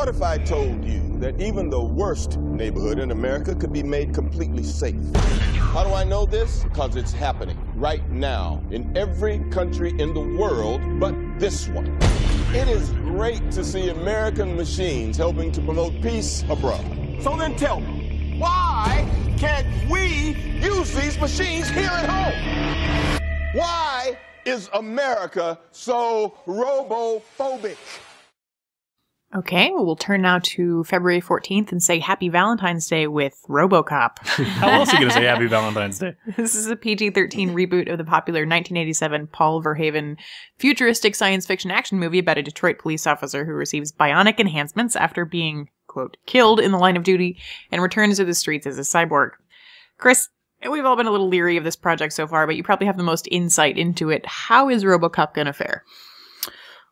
What if I told you that even the worst neighborhood in America could be made completely safe? How do I know this? Because it's happening right now in every country in the world but this one. It is great to see American machines helping to promote peace abroad. So then tell me, why can't we use these machines here at home? Why is America so robophobic? Okay, well, we'll turn now to February 14th and say Happy Valentine's Day with RoboCop. How else are you going to say Happy Valentine's Day? This is a PG-13 reboot of the popular 1987 Paul Verhoeven futuristic science fiction action movie about a Detroit police officer who receives bionic enhancements after being, quote, killed in the line of duty and returns to the streets as a cyborg. Chris, we've all been a little leery of this project so far, but you probably have the most insight into it. How is RoboCop going to fare?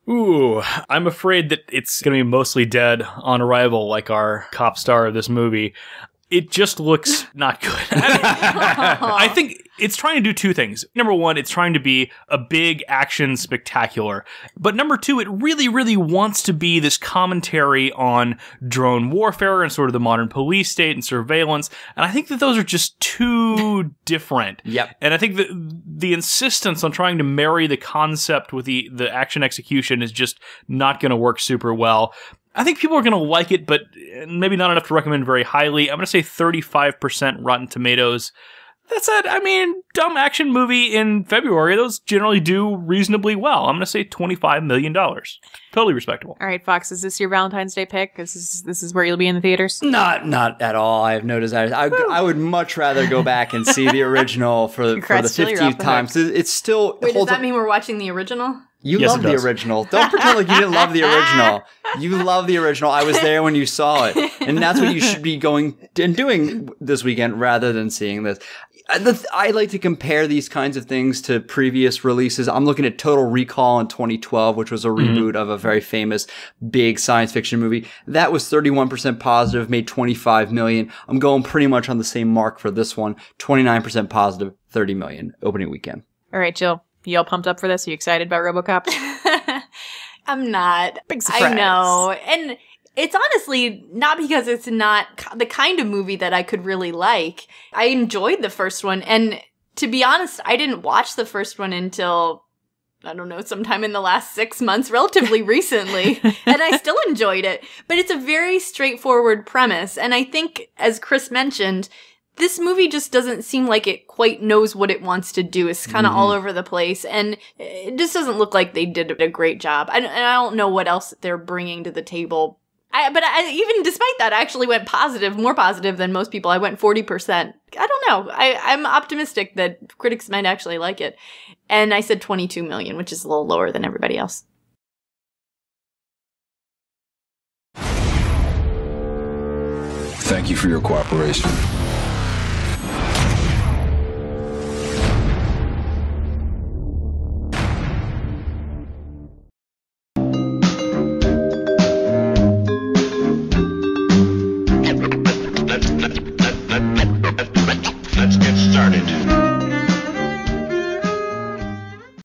Ooh, I'm afraid that it's going to be mostly dead on arrival, like our cop star of this movie. It just looks not good. I think it's trying to do two things. Number one, it's trying to be a big action spectacular. But number two, it really, really wants to be this commentary on drone warfare and sort of the modern police state and surveillance. And I think that those are just too different. Yep. And I think that the insistence on trying to marry the concept with the action execution is just not going to work super well. I think people are going to like it, but maybe not enough to recommend very highly. I'm going to say 35% Rotten Tomatoes. That's dumb action movie in February. Those generally do reasonably well. I'm going to say $25 million. Totally respectable. All right, Fox, is this your Valentine's Day pick? This is where you'll be in the theaters? Not at all. I have no desire. I would much rather go back and see the original for the 50th time. So it's still... Wait, does that mean we're watching the original? Yes, love the original. Don't pretend like you didn't love the original. You love the original. I was there when you saw it. And that's what you should be going and doing this weekend rather than seeing this. I like to compare these kinds of things to previous releases. I'm looking at Total Recall in 2012, which was a reboot of a very famous big science fiction movie. That was 31% positive, made $25 million. I'm going pretty much on the same mark for this one. 29% positive, $30 million opening weekend. All right, Jill. You all pumped up for this? Are you excited about RoboCop? I'm not. Big surprise. I know. And it's honestly not because it's not the kind of movie that I could really like. I enjoyed the first one. And to be honest, I didn't watch the first one until, I don't know, sometime in the last 6 months, relatively recently. And I still enjoyed it. But it's a very straightforward premise. And I think, as Chris mentioned, this movie just doesn't seem like it quite knows what it wants to do. It's kind of all over the place, and it just doesn't look like they did a great job. And I don't know what else they're bringing to the table. But even despite that, I actually went positive, more positive than most people. I went 40%. I don't know. I'm optimistic that critics might actually like it. And I said 22 million, which is a little lower than everybody else. Thank you for your cooperation.